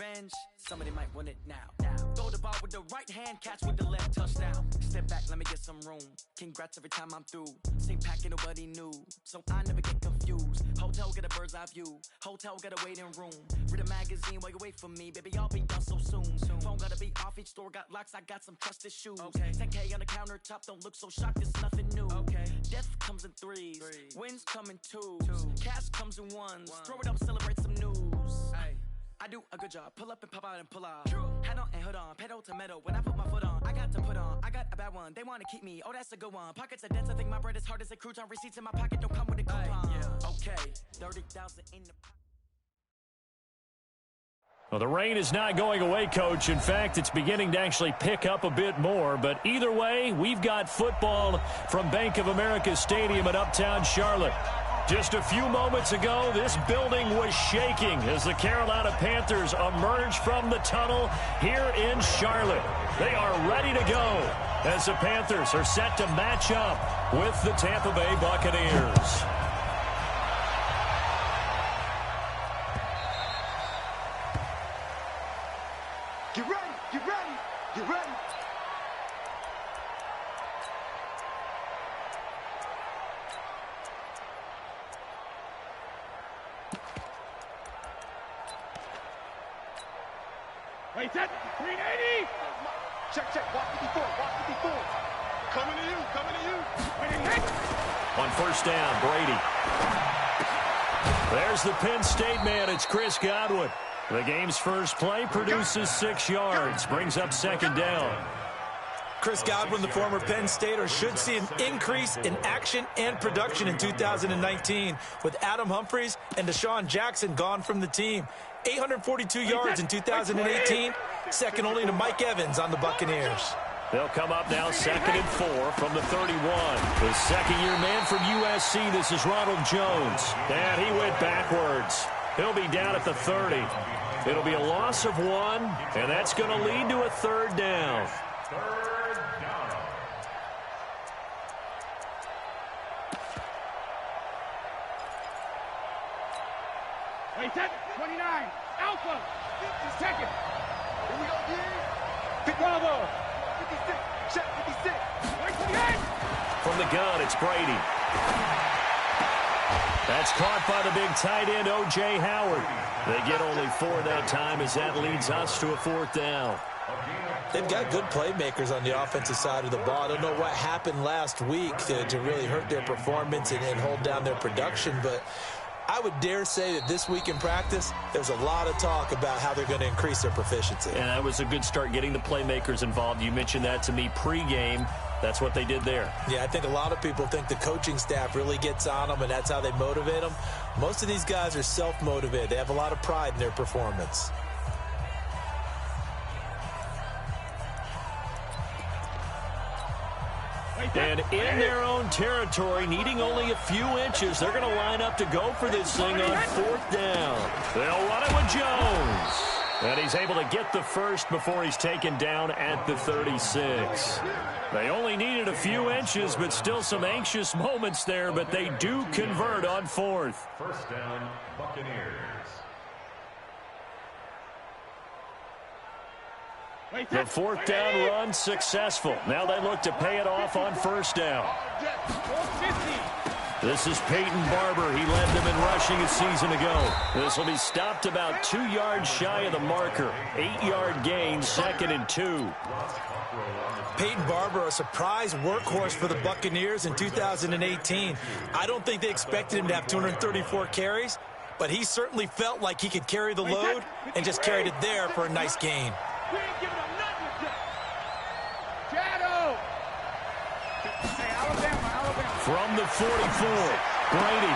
revenge, somebody might want it now. Throw the ball with the right hand, catch with the left, touchdown. Step back, let me get some room. Congrats every time I'm through. Same pack, nobody knew, so I never get confused. Hotel, get a bird's eye view. Hotel, got a waiting room. Read a magazine while you wait for me, baby, I'll be done so soon. Phone gotta be off, each store got locks, I got some trusted shoes. 10K on the countertop, don't look so shocked, it's nothing new. Death comes in threes, wins come in twos, cash comes in ones. Throw it up, celebrate some news. I do a good job, pull up and pop out and pull out. Head on and hood on, pedal to metal. When I put my foot on, I got to put on. I got a bad one, they wanna keep me, oh that's a good one. Pockets are dense, I think my bread is hard as a crouton. Receipts in my pocket don't come with a coupon. Okay, 30,000 in the pocket. Well, the rain is not going away, Coach. In fact, it's beginning to actually pick up a bit more. But either way, we've got football from Bank of America Stadium in Uptown Charlotte. Just a few moments ago, this building was shaking as the Carolina Panthers emerged from the tunnel here in Charlotte. They are ready to go as the Panthers are set to match up with the Tampa Bay Buccaneers. Get ready, get ready, get ready. Wait, set, 380. Check, check, walk 54, walk 54. Coming to you, coming to you. Waiting, hit. On first down, Brady. There's the Penn State man, it's Chris Godwin. The game's first play produces 6 yards, brings up second down. Chris Godwin, the former Penn Stater, should see an increase in action and production in 2019 with Adam Humphries and Deshaun Jackson gone from the team. 842 yards in 2018, second only to Mike Evans on the Buccaneers. They'll come up now 2nd and 4 from the 31. The second-year man from USC, this is Ronald Jones. And he went backwards. He'll be down at the 30. It'll be a loss of 1, and that's going to lead to a third down. Third down. Wait, set, 29. Alpha. Second. Here we go, D. Bravo. 56, check 56. Wait, 28. From the gun, it's Brady. That's caught by the big tight end, O.J. Howard. They get only 4 that time as that leads us to a 4th down. They've got good playmakers on the offensive side of the ball. I don't know what happened last week to really hurt their performance and hold down their production, but I would dare say that this week in practice, there's a lot of talk about how they're going to increase their proficiency. And that was a good start getting the playmakers involved. You mentioned that to me pregame. That's what they did there. Yeah, I think a lot of people think the coaching staff really gets on them, and that's how they motivate them. Most of these guys are self-motivated. They have a lot of pride in their performance. And in their own territory, needing only a few inches, they're going to line up to go for this thing on 4th down. They'll run it with Jones. And he's able to get the first before he's taken down at the 36. They only needed a few inches, but still some anxious moments there, but they do convert on 4th. First down, Buccaneers. The 4th down run successful. Now they look to pay it off on first down. This is Peyton Barber. He led them in rushing a season ago. This will be stopped about 2 yards shy of the marker. 8-yard gain, 2nd and 2. Peyton Barber, a surprise workhorse for the Buccaneers in 2018. I don't think they expected him to have 234 carries, but he certainly felt like he could carry the load and just carried it there for a nice gain. From the 44, Brady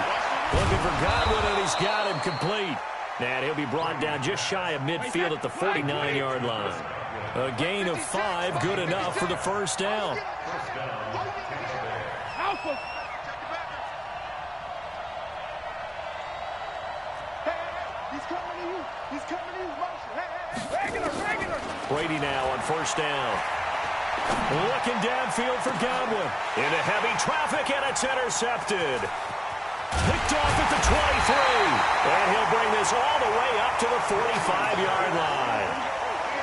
looking for Godwin, and he's got him complete. And he'll be brought down just shy of midfield at the 49-yard line. A gain of 5, good enough for the first down. Brady now on first down. Looking downfield for Godwin. Into heavy traffic, and it's intercepted. Picked picked off at the 23. And he'll bring this all the way up to the 45-yard line.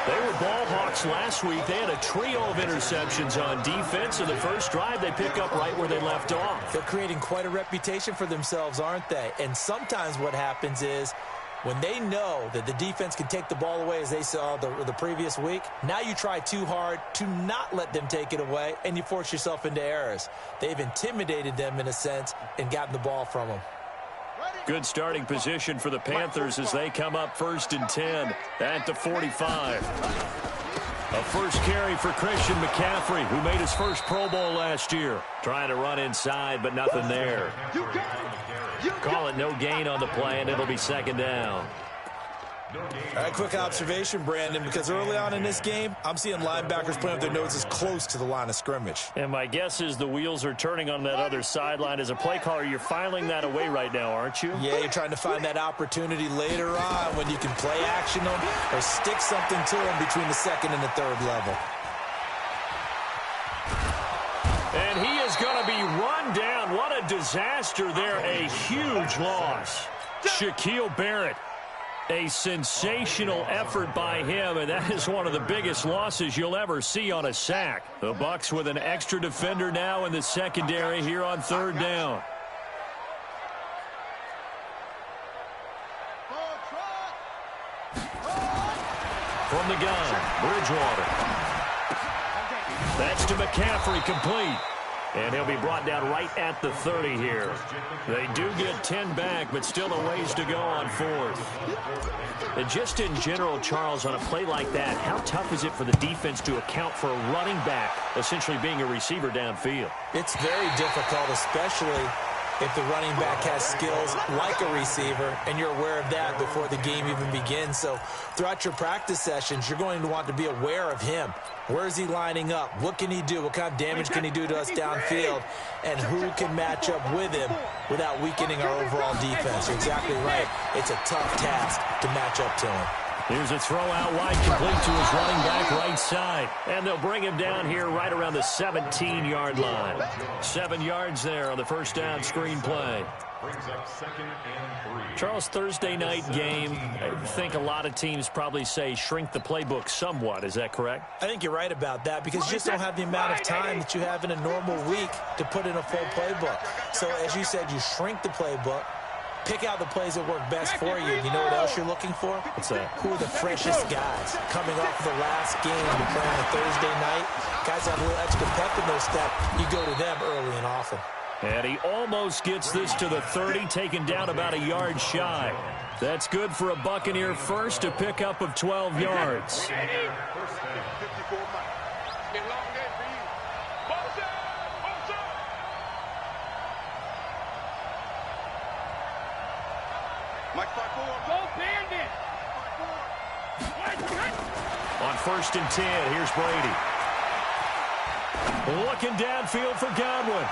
They were ball hawks last week. They had a trio of interceptions on defense. In the first drive, they pick up right where they left off. They're creating quite a reputation for themselves, aren't they? And sometimes what happens is when they know that the defense can take the ball away, as they saw the previous week, now you try too hard to not let them take it away, and you force yourself into errors. They've intimidated them in a sense and gotten the ball from them. Good starting position for the Panthers as they come up 1st and 10 at the 45. A first carry for Christian McCaffrey, who made his first Pro Bowl last year. Trying to run inside, but nothing there. Call it no gain on the play, and it'll be 2nd down. All right, quick observation, Brandon, because early on in this game, I'm seeing linebackers playing with their noses close to the line of scrimmage. And my guess is the wheels are turning on that other sideline. As a play caller, you're filing that away right now, aren't you? Yeah, you're trying to find that opportunity later on when you can play action them or stick something to them between the 2nd and the 3rd level. And he is going to be run down. What a disaster there. A huge loss. Shaquille Barrett. A sensational effort by him, and that is one of the biggest losses you'll ever see on a sack. The Bucs with an extra defender now in the secondary here on 3rd down. From the gun, Bridgewater. That's to McCaffrey, complete. And he'll be brought down right at the 30 here. They do get 10 back, but still a ways to go on 4th. And just in general, Charles, on a play like that, how tough is it for the defense to account for a running back essentially being a receiver downfield? It's very difficult, especially if the running back has skills like a receiver, and you're aware of that before the game even begins. So throughout your practice sessions, you're going to want to be aware of him. Where is he lining up? What can he do? What kind of damage can he do to us downfield? And who can match up with him without weakening our overall defense? You're exactly right. It's a tough task to match up to him. Here's a throw out wide, complete to his running back right side. And they'll bring him down here right around the 17-yard line. 7 yards there on the first down screen play. Brings up 2nd and 3. Charles, Thursday night game, I think a lot of teams probably say shrink the playbook somewhat. Is that correct? I think you're right about that because you just don't have the amount of time that you have in a normal week to put in a full playbook. So as you said, you shrink the playbook. Pick out the plays that work best for you. You know what else you're looking for? What's that? Who are the freshest guys coming off the last game to play on a Thursday night? Guys have a little extra pep in their step. You go to them early and often. And he almost gets this to the 30, taken down about a yard shy. That's good for a Buccaneer first, a pickup of 12 yards. On 1st and 10, here's Brady. Looking downfield for Godwin.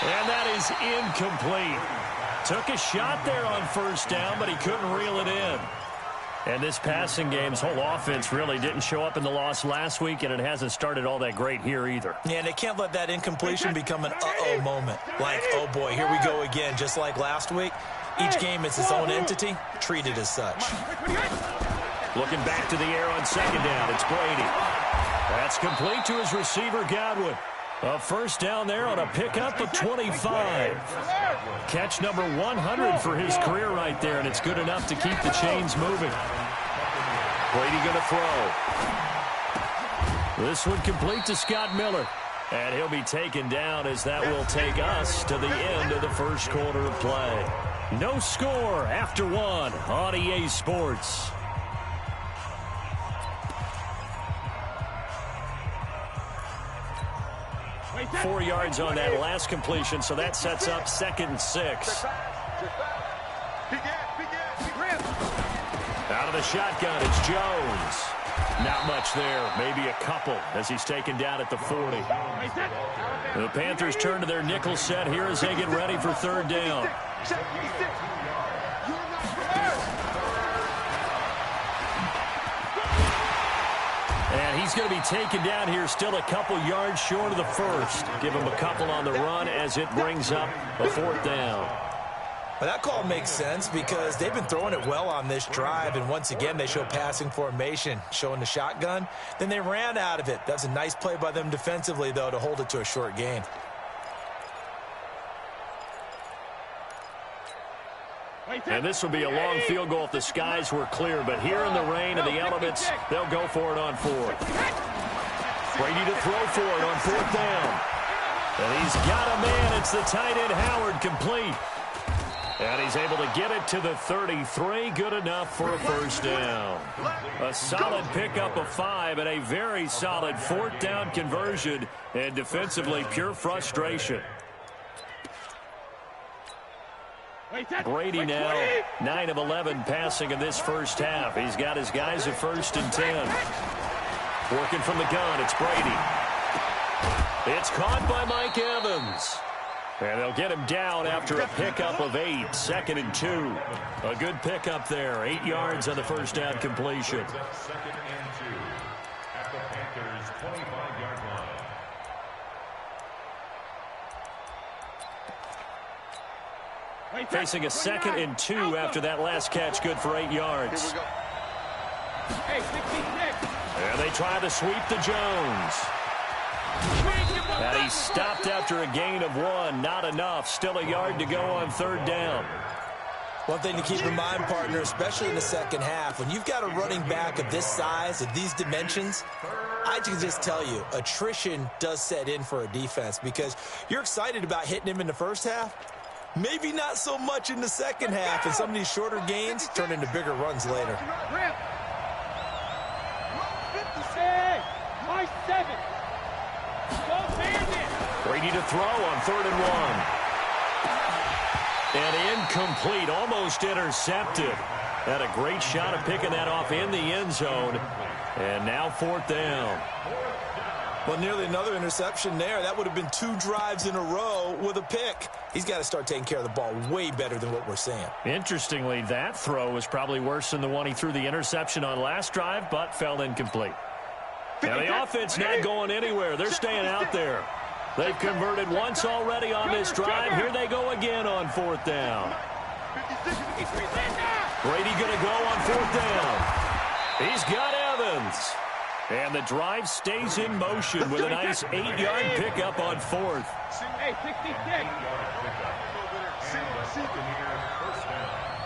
And that is incomplete. Took a shot there on 1st down, but he couldn't reel it in. And this passing game's whole offense really didn't show up in the loss last week, and it hasn't started all that great here either. Yeah, and they can't let that incompletion become an uh-oh moment. Like, oh boy, here we go again, just like last week. Each game is its own entity, treated as such. Looking back to the air on 2nd down, it's Brady. That's complete to his receiver, Godwin. A first down there on a pickup of 25. Catch number 100 for his career right there, and it's good enough to keep the chains moving. Brady going to throw. This one complete to Scott Miller. And he'll be taken down as that will take us to the end of the first quarter of play. No score after 1 on EA Sports. Four yards on that last completion, so that sets up 2nd and 6. Out of the shotgun, it's Jones. Not much there, maybe a couple as he's taken down at the 40. The Panthers turn to their nickel set here as they get ready for 3rd down. And he's he's going to be taken down here, still a couple yards short of the first. Give him a couple on the run as it brings up a 4th down. Well, that call makes sense because they've been throwing it well on this drive, and once again they show passing formation, showing the shotgun. Then they ran out of it. That's a nice play by them defensively, though, to hold it to a short gain. And this will be a long field goal if the skies were clear, but here in the rain and the elements, they'll go for it on 4th. Brady to throw for it on 4th down. And he's got a man. It's the tight end Howard, complete. And he's able to get it to the 33. Good enough for a 1st down. A solid pickup of 5 and a very solid 4th down conversion. And defensively, pure frustration. Brady now 9 of 11 passing in this first half. He's got his guys at 1st and 10. Working from the gun, it's Brady. It's caught by Mike Evans. And they'll get him down after a pickup of 8, 2nd and 2. A good pickup there, 8 yards on the 1st down completion. 2nd and 2 at the Panthers' 25-yard line. Facing a 2nd and 2 after that last catch, good for 8 yards. And they try to sweep to Jones. And he's stopped after a gain of 1. Not enough. Still a yard to go on 3rd down. One thing to keep in mind, partner, especially in the second half, when you've got a running back of this size, of these dimensions, I can just tell you, attrition does set in for a defense because you're excited about hitting him in the first half. Maybe not so much in the second half, and some of these shorter gains turn into bigger runs later. Brady to throw on 3rd and 1. And incomplete, almost intercepted. Had a great shot at picking that off in the end zone. And now 4th down. Well, nearly another interception there. That would have been 2 drives in a row with a pick. He's got to start taking care of the ball way better than what we're seeing. Interestingly, that throw was probably worse than the one he threw the interception on last drive, but fell incomplete. Now the offense not going anywhere. They're staying out there. They've converted once already on this drive. Here they go again on 4th down. Brady going to go on 4th down. He's got Evans. And the drive stays in motion with a nice 8-yard pickup on 4th. Hey, 66.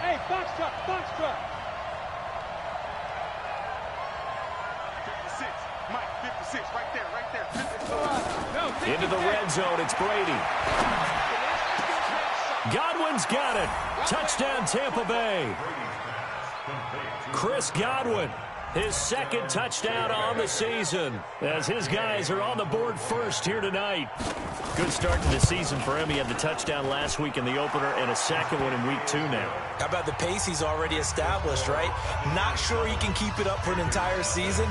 Hey, box truck, box truck. 56, Mike, 56, right there, 56. Into the red zone, it's Brady. Godwin's got it. Touchdown, Tampa Bay. Chris Godwin, his 2nd touchdown on the season, as his guys are on the board first here tonight. Good start to the season for him. He had the touchdown last week in the opener and a 2nd one in week 2 now. How about the pace he's already established, right? Not sure he can keep it up for an entire season,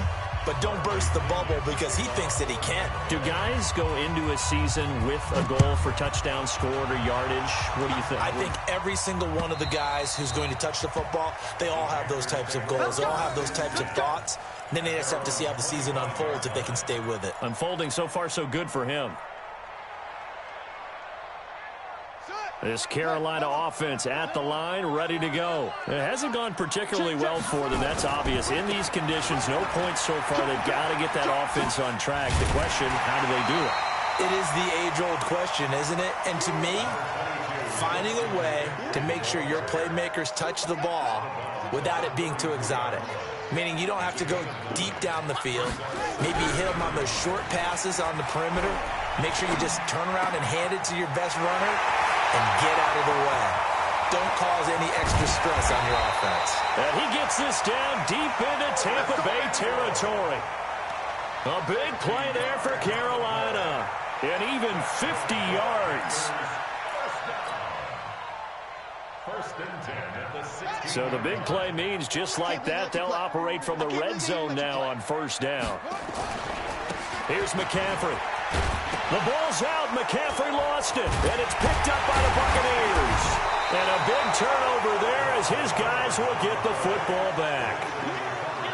but don't burst the bubble because he thinks that he can. Do guys go into a season with a goal for touchdown scored or yardage? What do you think? I think every single one of the guys who's going to touch the football, they all have those types of goals. They all have those types of thoughts. And then they just have to see how the season unfolds if they can stay with it. Unfolding so far so good for him. This Carolina offense at the line, ready to go. It hasn't gone particularly well for them. That's obvious. In these conditions, no points so far. They've got to get that offense on track. The question, how do they do it? It is the age-old question, isn't it? And to me, finding a way to make sure your playmakers touch the ball without it being too exotic. Meaning you don't have to go deep down the field. Maybe hit them on those short passes on the perimeter. Make sure you just turn around and hand it to your best runner and get out of the way. Don't cause any extra stress on your offense. And he gets this down deep into Tampa Bay territory. A big play there for Carolina. And even 50 yards. So the big play means just like that, they'll operate from the red zone now on 1st down. Here's McCaffrey. The ball's out. McCaffrey lost it. And it's picked up by the Buccaneers. And a big turnover there as his guys will get the football back.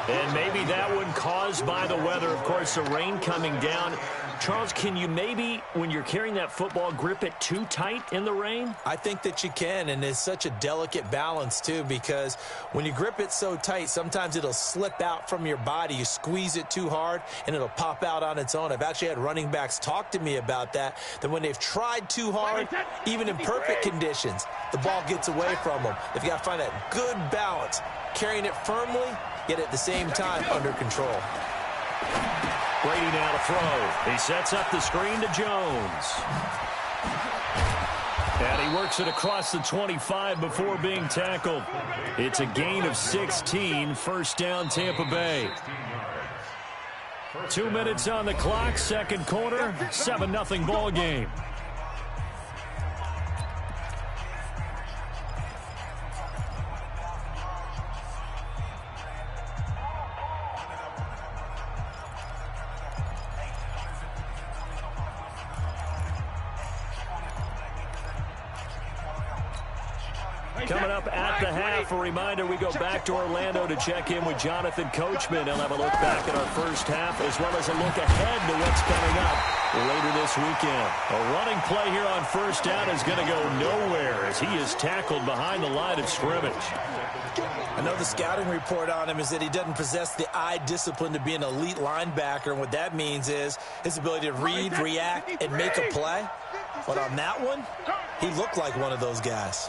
And maybe that one caused by the weather. Of course, the rain coming down. Charles, can you maybe, when you're carrying that football, grip it too tight in the rain? I think that you can, and it's such a delicate balance, too, because when you grip it so tight, sometimes it'll slip out from your body. You squeeze it too hard, and it'll pop out on its own. I've actually had running backs talk to me about that when they've tried too hard, even in perfect conditions, the ball gets away from them. They've got to find that good balance, carrying it firmly, yet at the same time under control. Brady now to throw. He sets up the screen to Jones. And he works it across the 25 before being tackled. It's a gain of 16, first down Tampa Bay. 2 minutes on the clock, second quarter, 7-0 ball game. Coming up at the half, a reminder, we go back to Orlando to check in with Jonathan Coachman. He'll have a look back at our first half as well as a look ahead to what's coming up later this weekend. A running play here on first down is going to go nowhere as he is tackled behind the line of scrimmage. I know the scouting report on him is that he doesn't possess the eye discipline to be an elite linebacker, and what that means is his ability to read, react, and make a play. But on that one, he looked like one of those guys.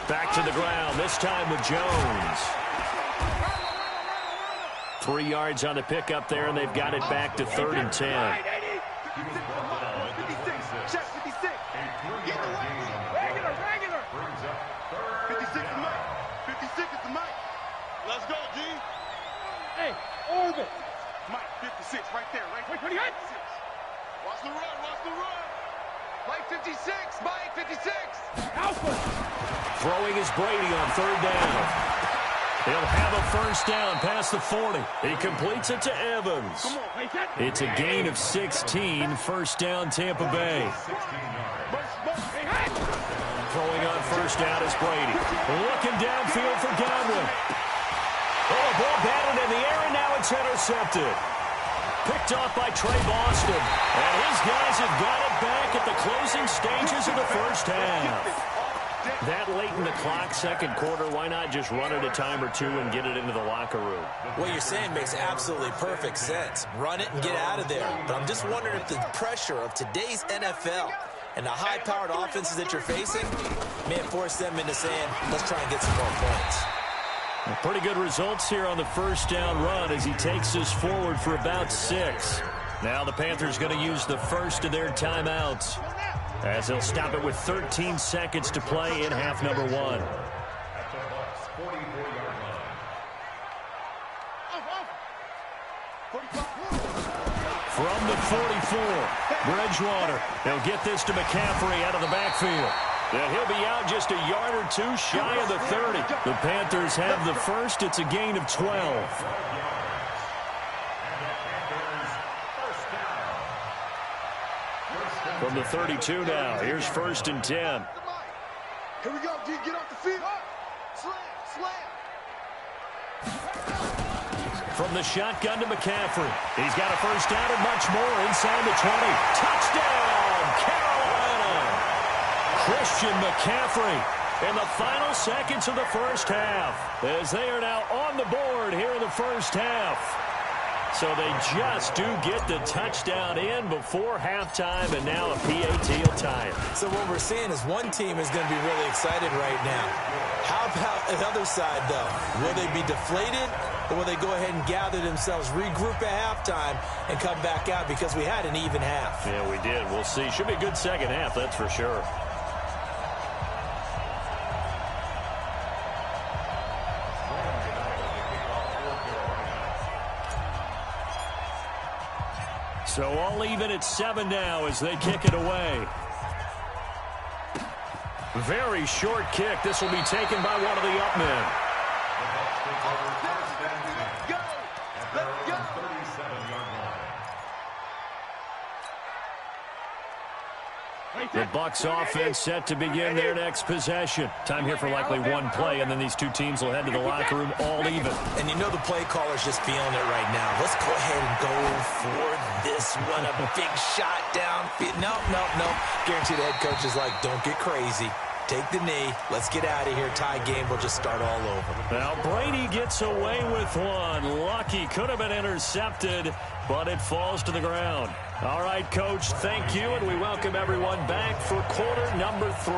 Back to the ground, this time with Jones. 3 yards on the pickup there, and they've got it back to 3rd and 10. Let's go, G. Hey, orbit. Mike, 56, right there, right there. 56. Watch the run, watch the run. Mike, 56, Mike, 56. Alpha. Throwing is Brady on 3rd down. He'll have a first down past the 40. He completes it to Evans. It's a gain of 16, first down Tampa Bay. Throwing on first down is Brady. Looking downfield for Godwin. Oh, a ball batted in the air, and now it's intercepted. Picked off by Trey Boston. And his guys have got it back at the closing stages of the first half. That late in the clock, second quarter, why not just run it a time or two and get it into the locker room? What you're saying makes absolutely perfect sense. Run it and get out of there. But I'm just wondering if the pressure of today's NFL and the high-powered offenses that you're facing may force them into saying, let's try and get some more points. Well, pretty good results here on the first down run as he takes us forward for about 6. Now the Panthers going to use the first of their timeouts as they'll stop it with 13 seconds to play in half number 1. From the 44, Bridgewater. They'll get this to McCaffrey out of the backfield. And he'll be out just a yard or two shy of the 30. The Panthers have the first. It's a gain of 12. From the 32 now, here's 1st and 10. Here we go, G. Get off the field. Slam, slam. From the shotgun to McCaffrey. He's got a first down and much more inside the 20. Touchdown, Carolina! Christian McCaffrey in the final seconds of the first half as they are now on the board here in the first half. So they just do get the touchdown in before halftime, and now a PAT will tie it. So what we're seeing is one team is going to be really excited right now. How about the other side, though? Will they be deflated, or will they go ahead and gather themselves, regroup at halftime, and come back out because we had an even half? Yeah, we did. We'll see. Should be a good second half, that's for sure. So all even at 7 now as they kick it away. Very short kick. This will be taken by one of the up men. The Bucs offense set to begin their next possession. Time here for likely one play, and then these two teams will head to the locker room all even. And you know the play caller's just feeling it right now. Let's go ahead and go for this one. A big shot downfield. No. Guaranteed the head coach is like, don't get crazy. Take the knee. Let's get out of here. Tie game. We'll just start all over. Now Brady gets away with one. Lucky. Could have been intercepted, but it falls to the ground. All right, Coach, thank you, and we welcome everyone back for quarter number 3.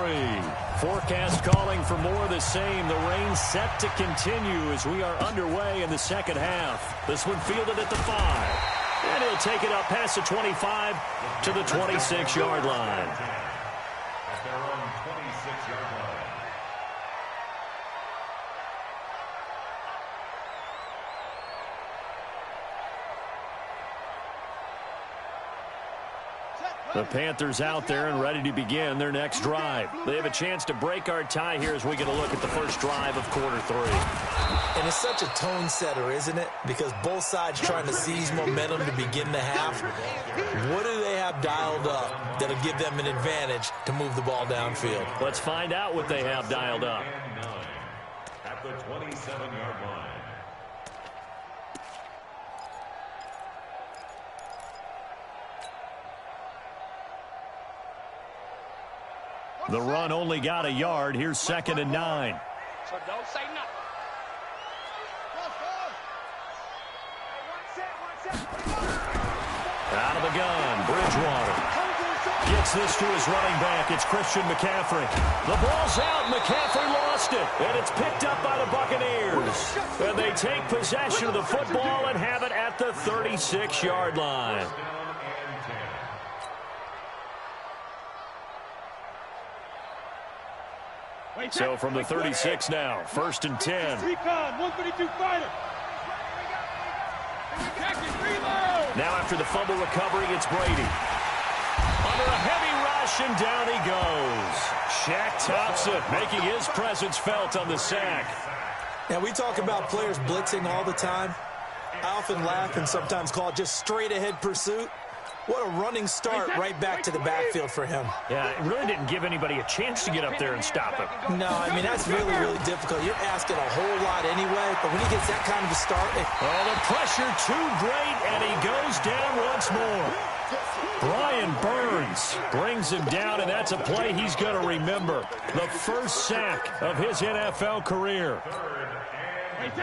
Forecast calling for more of the same. The rain set to continue as we are underway in the second half. This one fielded at the 5. And he'll take it up past the 25 to the 26-yard line. At their own 26-yard line. The Panthers out there and ready to begin their next drive. They have a chance to break our tie here as we get a look at the first drive of quarter 3. And it's such a tone setter, isn't it? Because both sides trying to seize momentum to begin the half. What do they have dialed up that'll give them an advantage to move the ball downfield? Let's find out what they have dialed up. At the 27-yard line. The run only got a yard. Here's 2nd and 9. So don't say nothing. Out of the gun, Bridgewater. Gets this to his running back. It's Christian McCaffrey. The ball's out. McCaffrey lost it. And it's picked up by the Buccaneers. And they take possession of the football and have it at the 36-yard line. So from the 36 now, 1st and 10. Recon, 132 fighter. Now after the fumble recovery, it's Brady. Under a heavy rush, and down he goes. Shaq Thompson making his presence felt on the sack. Now, we talk about players blitzing all the time. I often laugh and sometimes call it just straight-ahead pursuit. What a running start right back to the backfield for him. Yeah, it really didn't give anybody a chance to get up there and stop him. No, I mean, that's really, really difficult. You're asking a whole lot anyway, but when he gets that kind of a start... Oh, the pressure too great, and he goes down once more. Brian Burns brings him down, and that's a play he's going to remember. The first sack of his NFL career.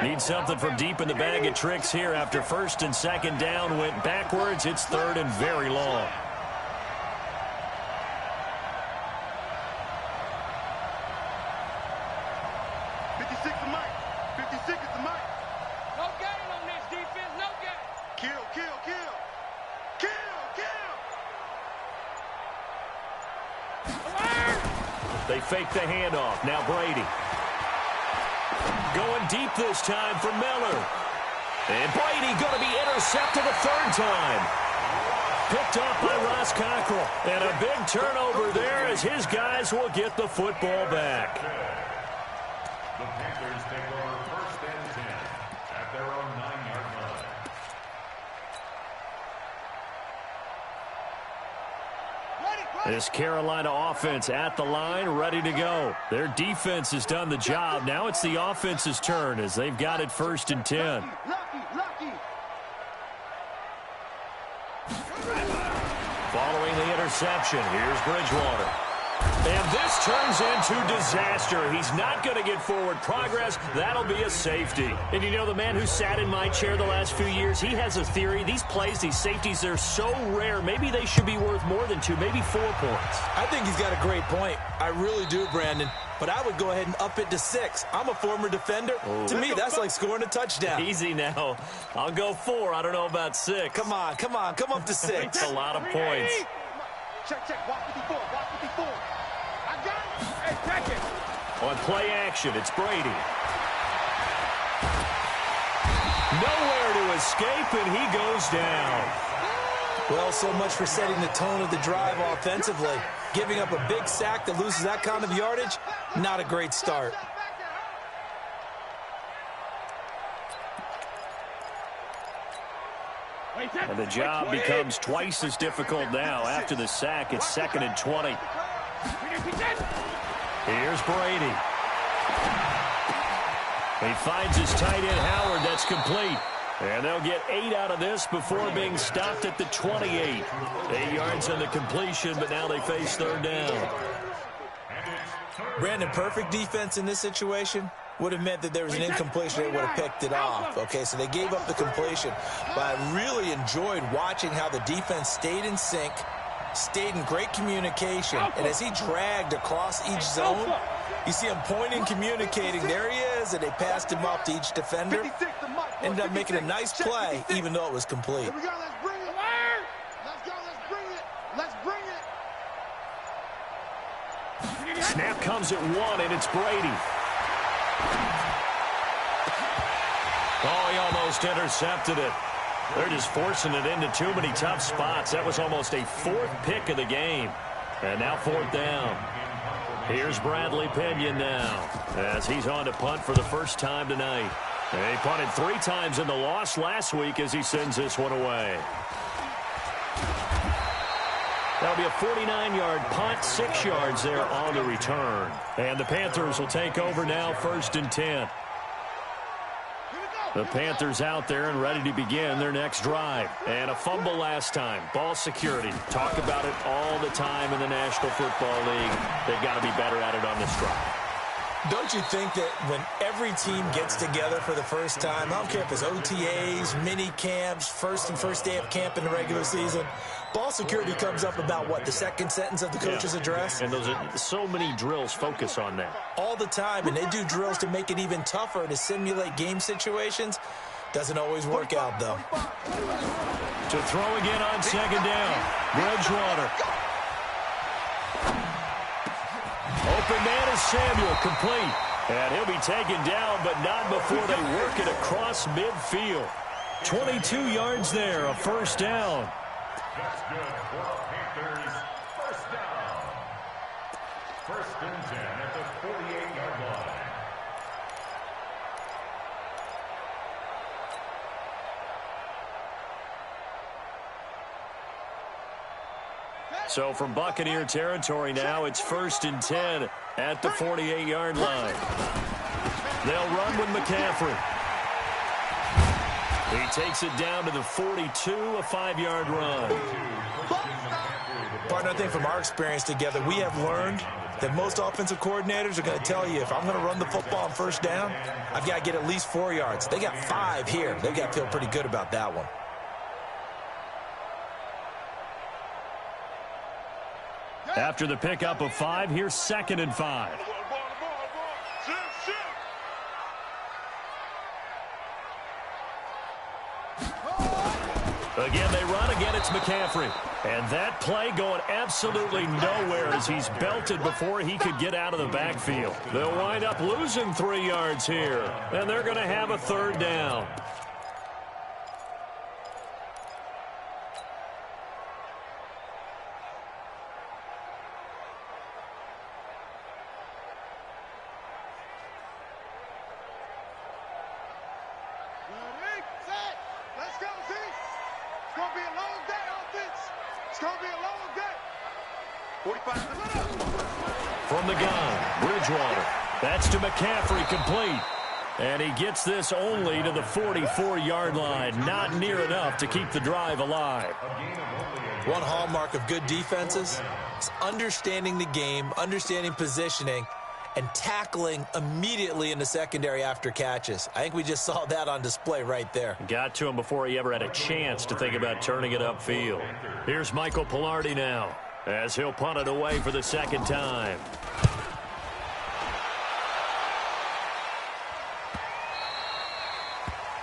Need something from deep in the bag of tricks here after 1st and 2nd down went backwards. It's 3rd and very long. No gain on this defense, no gain. Kill. They fake the handoff. Now Brady. Going deep this time for Miller. And Brady going to be intercepted a 3rd time. Picked off by Ross Cockrell. And a big turnover there as his guys will get the football back. The Panthers take over 1st and 10 at their own 9-yard line. This Carolina offense at the line, ready to go. Their defense has done the job. Now it's the offense's turn as they've got it 1st and 10. Following the interception, here's Bridgewater. And this turns into disaster. He's not going to get forward progress. That'll be a safety. And you know, the man who sat in my chair the last few years, he has a theory. These plays, these safeties, they're so rare. Maybe they should be worth more than 2, maybe 4 points. I think he's got a great point. I really do, Brandon. But I would go ahead and up it to 6. I'm a former defender. Oh. To me, that's like scoring a touchdown. Easy now. I'll go 4. I don't know about 6. Come on. Come up to 6. That's a lot of points. Check. Walk 54. I got it. Hey, check it. On play action, it's Brady. Nowhere to escape, and he goes down. Well, so much for setting the tone of the drive offensively. Giving up a big sack that loses that kind of yardage, not a great start. And the job becomes twice as difficult now. After the sack, it's 2nd and 20. Here's Brady. He finds his tight end, Howard. That's complete. And they'll get 8 out of this before being stopped at the 28. 8 yards on the completion, but now they face 3rd down. Brandon, perfect defense in this situation would have meant that there was an incompletion. They would have picked it off. Okay, so they gave up the completion. But I really enjoyed watching how the defense stayed in sync, stayed in great communication. And as he dragged across each zone, you see him pointing, communicating. There he is, and they passed him off to each defender. Ended up making a nice play, even though it was complete. Here we go, let's bring it. Let's go, let's bring it. Let's bring it. Snap comes at 1, and it's Brady. Oh, he almost intercepted it. They're just forcing it into too many tough spots. That was almost a 4th pick of the game. And now 4th down. Here's Bradley Pinion now, as he's on to punt for the first time tonight. He punted 3 times in the loss last week as he sends this one away. That'll be a 49-yard punt, 6 yards there on the return. And the Panthers will take over now, 1st and 10. The Panthers out there and ready to begin their next drive. And a fumble last time. Ball security. Talk about it all the time in the National Football League. They've got to be better at it on this drive. Don't you think that when every team gets together for the first time, I don't care if it's OTAs, mini camps, first day of camp in the regular season, ball security comes up about, what, the second sentence of the coach's address? And those are so many drills focus on that. All the time, and they do drills to make it even tougher to simulate game situations. Doesn't always work out, though. To throw again on 2nd down. Bridgewater. Open man is Samuel, complete. And he'll be taken down, but not before they work it across midfield. 22 yards there, a 1st down. That's good for Panthers. 1st down. 1st and 10 at the 48-yard line. So from Buccaneer territory now, it's 1st and 10 at the 48-yard line. They'll run with McCaffrey. He takes it down to the 42, a 5-yard run. Partner, I think from our experience together, we have learned that most offensive coordinators are going to tell you, if I'm going to run the football on 1st down, I've got to get at least 4 yards. They got 5 here. They've got to feel pretty good about that one. After the pickup of 5, here's 2nd and 5. Again, they run. Again, it's McCaffrey. And that play going absolutely nowhere as he's belted before he could get out of the backfield. They'll wind up losing 3 yards here. And they're going to have a 3rd down. From the gun, Bridgewater. That's to McCaffrey, complete. And he gets this only to the 44-yard line. Not near enough to keep the drive alive. One hallmark of good defenses is understanding the game, understanding positioning, and tackling immediately in the secondary after catches. I think we just saw that on display right there. Got to him before he ever had a chance to think about turning it upfield. Here's Michael Pilardi now, as he'll punt it away for the 2nd time.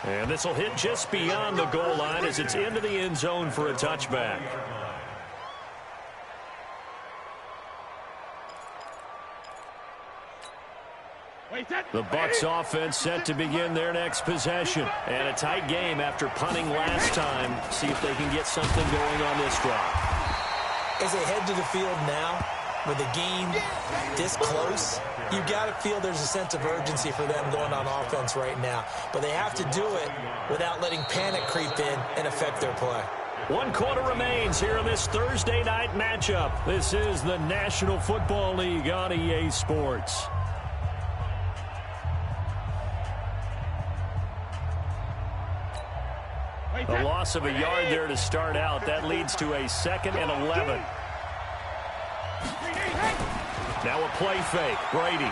And this will hit just beyond the goal line as it's into the end zone for a touchback. The Bucs offense set to begin their next possession. And a tight game after punting last time. See if they can get something going on this drive. As they head to the field now, with a game this close, you've got to feel there's a sense of urgency for them going on offense right now. But they have to do it without letting panic creep in and affect their play. 1 quarter remains here in this Thursday night matchup. This is the National Football League on EA Sports. A loss of a yard there to start out. That leads to a 2nd and 11. Now a play fake. Brady.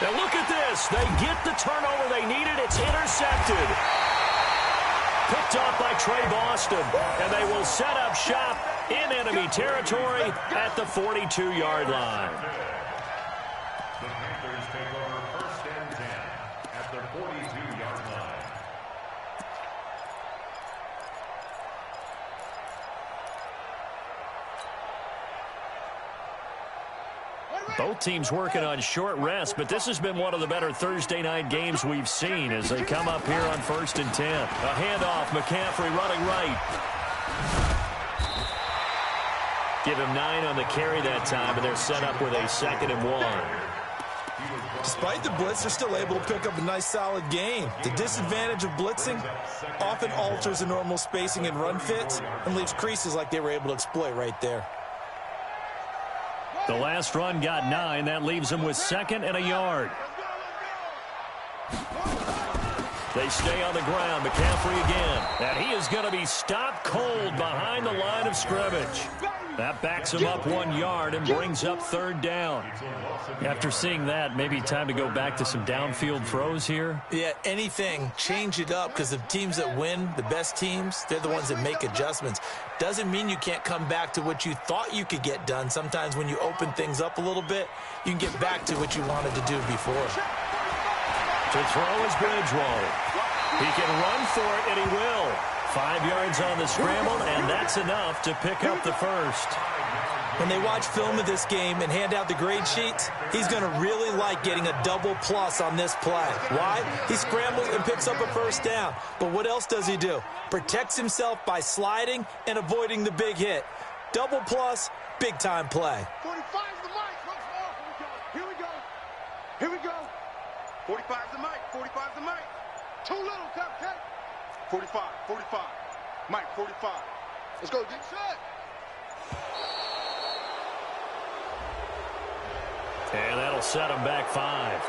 Now look at this. They get the turnover they needed. It's intercepted. Picked off by Trey Boston. And they will set up shop in enemy territory at the 42-yard line. The Panthers take over 1st and 10 at the 42-yard line. Both teams working on short rest, but this has been one of the better Thursday night games we've seen as they come up here on 1st and 10. A handoff, McCaffrey running right. Give him 9 on the carry that time, and they're set up with a 2nd and 1. Despite the blitz, they're still able to pick up a nice, solid gain. The disadvantage of blitzing often alters the normal spacing and run fits and leaves creases like they were able to exploit right there. The last run got 9. That leaves them with 2nd and a yard. They stay on the ground. McCaffrey again. And he is going to be stopped cold behind the line of scrimmage. That backs him up 1 yard and brings up 3rd down. After seeing that, maybe time to go back to some downfield throws here. Yeah, anything. Change it up because the teams that win, the best teams, they're the ones that make adjustments. Doesn't mean you can't come back to what you thought you could get done. Sometimes when you open things up a little bit, you can get back to what you wanted to do before. To throw is Bridgewater. He can run for it, and he will. 5 yards on the scramble, and that's enough to pick up the first. When they watch film of this game and hand out the grade sheets, he's going to really like getting a double plus on this play. Why? He scrambles and picks up a 1st down. But what else does he do? Protects himself by sliding and avoiding the big hit. Double plus, big-time play. 45's the mic. Once more. Here we go. Here we go. 45's the mic. 45's the mic. Too little, Cupcake. 45. 45. Mike, 45. Let's go, get set. And that'll set him back 5.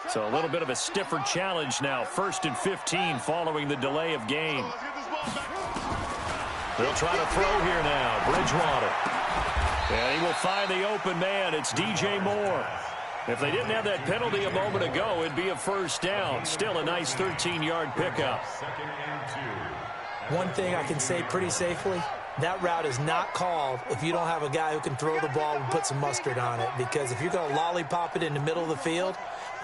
So a little bit of a stiffer challenge now. 1st and 15 following the delay of game. They'll try to throw here now. Bridgewater. And he will find the open man. It's DJ Moore. If they didn't have that penalty a moment ago, it'd be a 1st down. Still a nice 13-yard pickup. 2nd and 2. One thing I can say pretty safely, that route is not called if you don't have a guy who can throw the ball and put some mustard on it. Because if you're going to lollipop it in the middle of the field,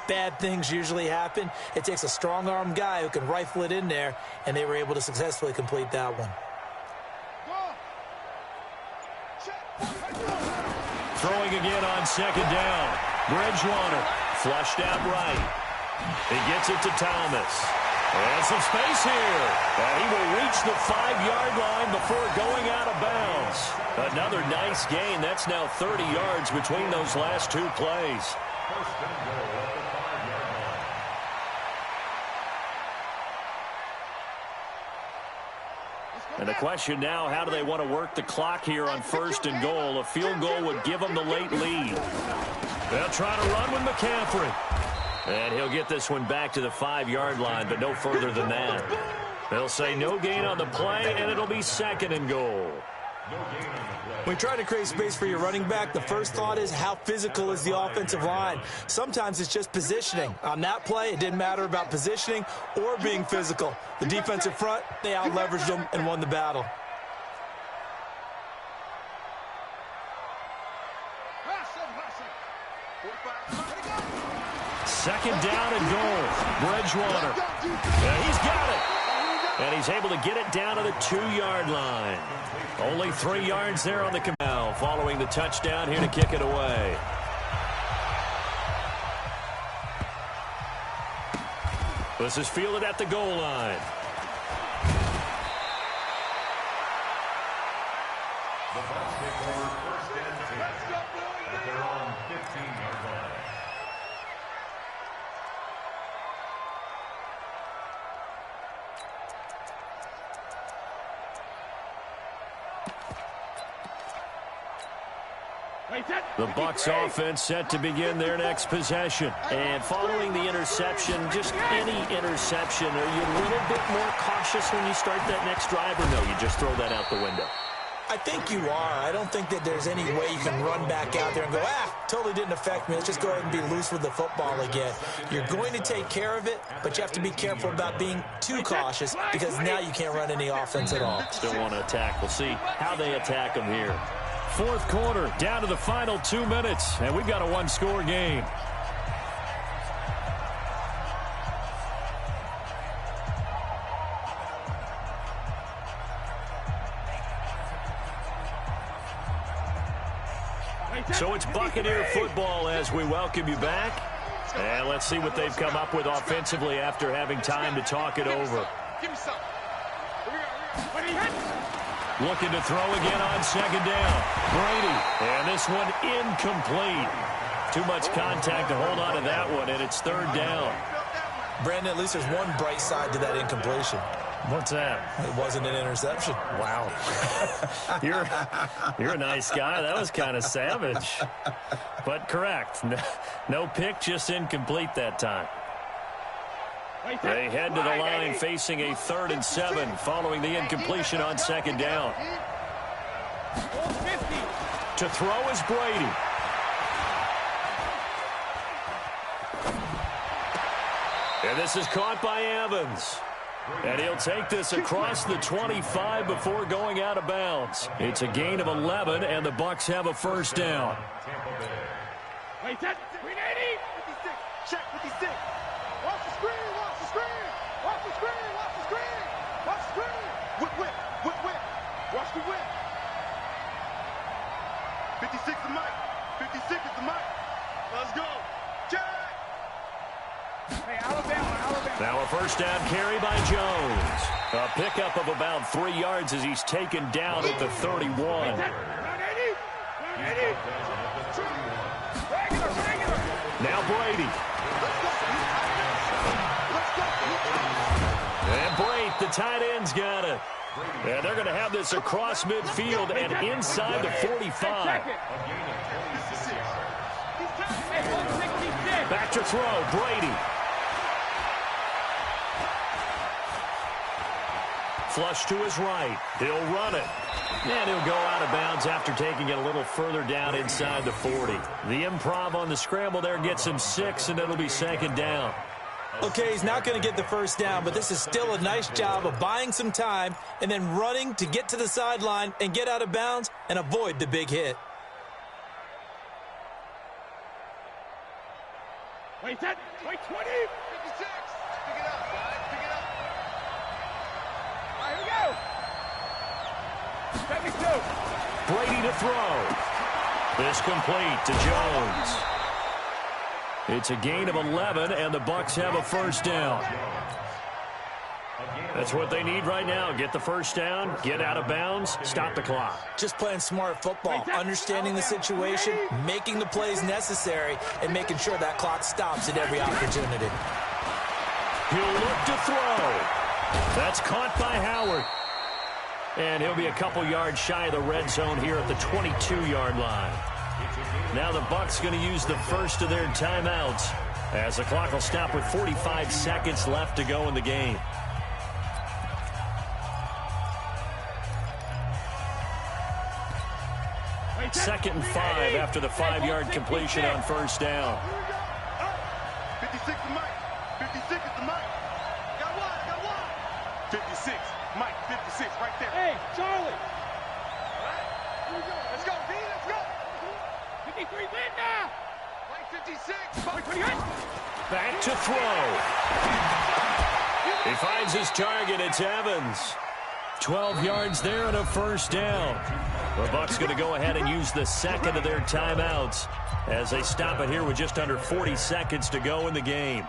bad things usually happen. It takes a strong-arm guy who can rifle it in there, and they were able to successfully complete that one. Throwing again on 2nd down. Bridgewater flushed out right. He gets it to Thomas. And some space here. And he will reach the 5-yard line before going out of bounds. Another nice gain. That's now 30 yards between those last 2 plays. 1st and goal at the 5-yard line. And the question now, how do they want to work the clock here on 1st and goal? A field goal would give them the late lead. They'll try to run with McCaffrey. And he'll get this one back to the 5-yard line, but no further than that. They'll say no gain on the play, and it'll be 2nd and goal. When you try to create space for your running back, the first thought is how physical is the offensive line. Sometimes it's just positioning. On that play, it didn't matter about positioning or being physical. The defensive front, they out-leveraged them and won the battle. Second down and goal. Bridgewater. And he's got it. And he's able to get it down to the 2-yard line. Only 3 yards there on the canal following the touchdown here to kick it away. This is fielded at the goal line. The Bucs take over first and 10 at their own 15-yard line. The Bucs offense set to begin their next possession. And following the interception, just any interception, are you a little bit more cautious when you start that next drive, or no, you just throw that out the window? I think you are. I don't think that there's any way you can run back out there and go, totally didn't affect me. Let's just go ahead and be loose with the football again. You're going to take care of it, but you have to be careful about being too cautious because now you can't run any offense at all. Still want to attack. We'll see how they attack them here. Fourth quarter, down to the final 2 minutes, and we've got a one-score game. So it's Buccaneer football as we welcome you back. And let's see what they've come up with offensively after having time to talk it over. Give me some. Looking to throw again on second down. Brady. And this one incomplete. Too much contact to hold on to that one, and it's third down. Brandon, at least there's one bright side to that incompletion. What's that? It wasn't an interception. Wow. You're a nice guy. That was kind of savage. But correct. No pick, just incomplete that time. They head to the line facing a 3rd and 7 following the incompletion on second down. To throw is Brady. And this is caught by Evans. And he'll take this across the 25 before going out of bounds. It's a gain of 11, and the Bucs have a first down. Wait, that 380. 56. Check 56. Watch the screen. Watch the screen. Watch the screen. Watch the screen. Watch the screen. Whip. Watch the whip. 56 is Mike. 56 is the Mike. Let's go. Check. Hey, Alabama. Now a first down carry by Jones. A pickup of about 3 yards as he's taken down at the 31. Now Brady. And Brate, the tight end's got it. And they're going to have this across midfield and inside the 45. Back to throw, Brady. Flush to his right. He'll run it. And he'll go out of bounds after taking it a little further down inside the 40. The improv on the scramble there gets him 6, and it'll be second down. Okay, he's not going to get the first down, but this is still a nice job of buying some time and then running to get to the sideline and get out of bounds and avoid the big hit. Wait, 20. 56. Pick it up, guys. Pick it up. All right, here we go. 72. Brady to throw. This complete to Jones. It's a gain of 11, and the Bucs have a first down. That's what they need right now. Get the first down, get out of bounds, stop the clock. Just playing smart football, understanding the situation, making the plays necessary, and making sure that clock stops at every opportunity. He'll look to throw. That's caught by Howard. And he'll be a couple yards shy of the red zone here at the 22-yard line. Now the Bucs going to use the first of their timeouts as the clock will stop with 45 seconds left to go in the game. Second and 5 after the 5-yard completion on first down. 56 to Mike. 56 is the Mike. Got one. 56. Mike, 56 right there. Hey, Charlie. All right. Here we go. Let's go, D. Let's go. 53 win now. Mike, 56. Back to throw. He finds his target. It's Evans. 12 yards there and a first down. The Bucs going to go ahead and use the second of their timeouts as they stop it here with just under 40 seconds to go in the game.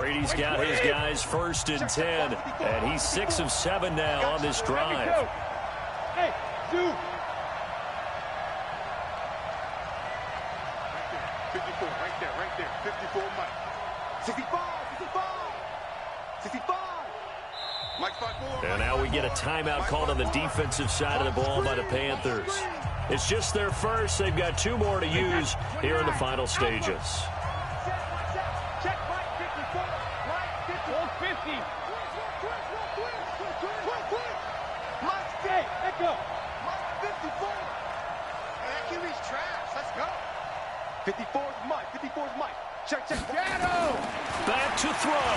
Brady's got his guys 1st and 10, and he's 6 of 7 now on this drive. Hey, dude. 54, right there. 54, Mike. 65. 65. Mike, 5-4. And now we get a timeout called on the defensive side of the ball by the Panthers. It's just their first. They've got 2 more to use here in the final stages. Check right 54. Right 50. Mike, stay. Let go. Mike 54. That QB's trash. Let's go. 54's Mike. 54's Mike. Check. Shadow. Back to throw.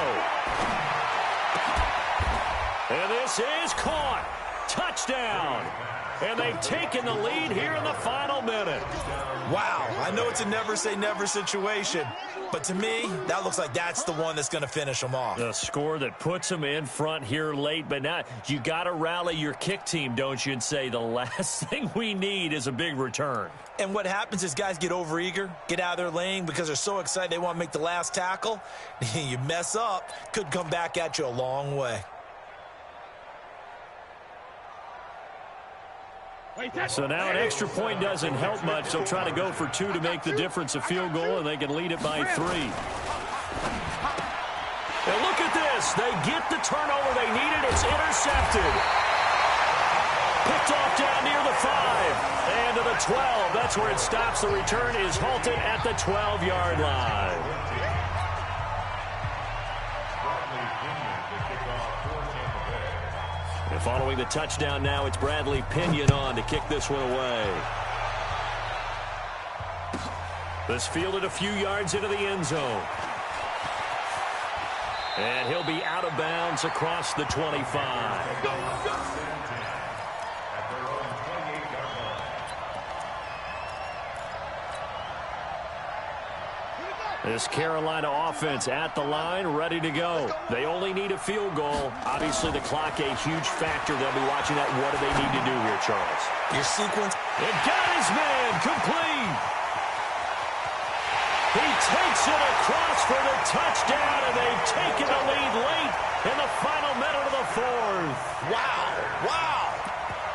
And this is caught. Touchdown. And they've taken the lead here in the final minute. Wow, I know it's a never-say-never situation, but to me, that looks like that's the one that's going to finish them off. The score that puts them in front here late, but now you got to rally your kick team, don't you, and say the last thing we need is a big return. And what happens is guys get overeager, get out of their lane because they're so excited they want to make the last tackle. You mess up, could come back at you a long way. So now an extra point doesn't help much. They'll try to go for 2 to make the difference a field goal, and they can lead it by 3. And look at this. They get the turnover they needed. It's intercepted. Picked off down near the 5. And to the 12. That's where it stops. The return is halted at the 12-yard line. And following the touchdown now, it's Bradley Pinion on to kick this one away. This fielded a few yards into the end zone. And he'll be out of bounds across the 25. This Carolina offense at the line, ready to go. They only need a field goal. Obviously, the clock a huge factor. They'll be watching that. What do they need to do here, Charles? Your sequence. It got his man complete. He takes it across for the touchdown, and they've taken the lead late in the final minute of the 4th. Wow.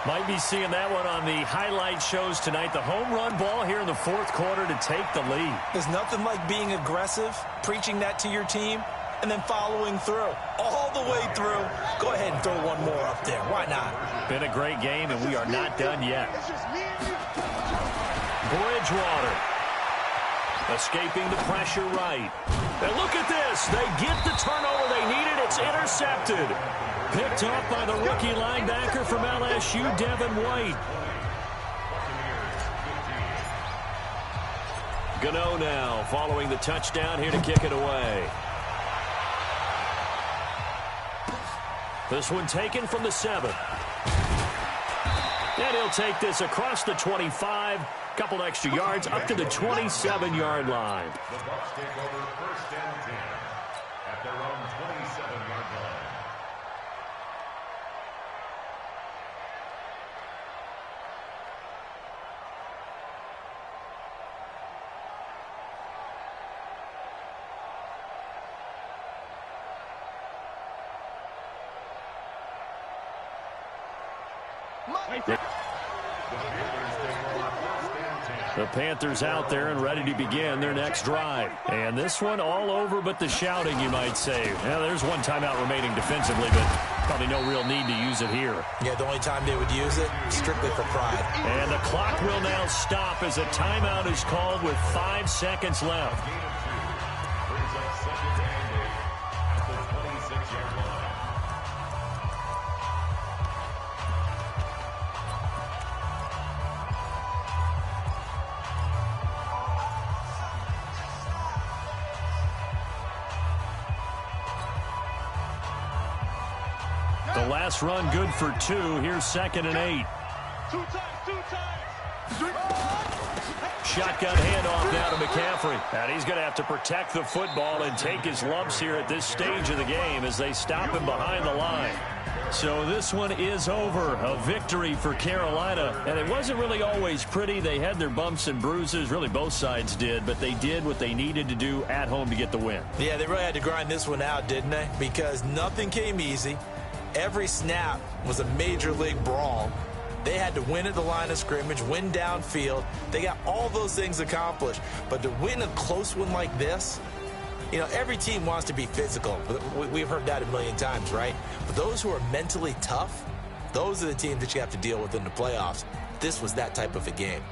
Might be seeing that one on the highlight shows tonight. The home run ball here in the 4th quarter to take the lead. There's nothing like being aggressive, preaching that to your team, and then following through. All the way through. Go ahead and throw one more up there. Why not? Been a great game, and we are not done yet. Bridgewater escaping the pressure right. And look at this. They get the turnover they needed. It's intercepted. Picked off by the rookie linebacker from LSU, Devin White. Gano now following the touchdown here to kick it away. This one taken from the 7. And he'll take this across the 25. Couple extra yards up to the 27-yard line. The Bucs take over 1st and 10 at their own 27-yard line. The Panthers out there and ready to begin their next drive. And this one all over but the shouting, you might say. Well, there's one timeout remaining defensively, but probably no real need to use it here. Yeah, the only time they would use it, strictly for pride. And the clock will now stop as a timeout is called with 5 seconds left. Brings up 2nd and 8 at the 26-yard line. The last run good for 2. Here's 2nd and 8. 2 times. Shotgun handoff now to McCaffrey. And he's going to have to protect the football and take his lumps here at this stage of the game as they stop him behind the line. So this one is over. A victory for Carolina. And it wasn't really always pretty. They had their bumps and bruises. Really, both sides did. But they did what they needed to do at home to get the win. Yeah, they really had to grind this one out, didn't they? Because nothing came easy. Every snap was a major league brawl. They had to win at the line of scrimmage, win downfield. They got all those things accomplished. But to win a close one like this, you know, every team wants to be physical. We've heard that a million times, right? But those who are mentally tough, those are the teams that you have to deal with in the playoffs. This was that type of a game.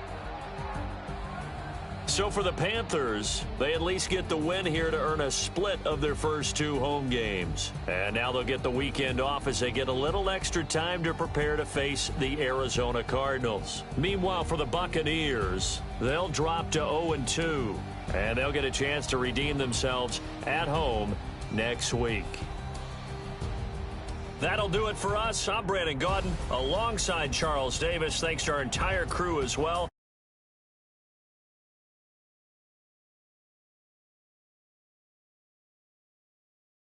So for the Panthers, they at least get the win here to earn a split of their first 2 home games. And now they'll get the weekend off as they get a little extra time to prepare to face the Arizona Cardinals. Meanwhile, for the Buccaneers, they'll drop to 0-2. And they'll get a chance to redeem themselves at home next week. That'll do it for us. I'm Brandon Gaudin alongside Charles Davis. Thanks to our entire crew as well.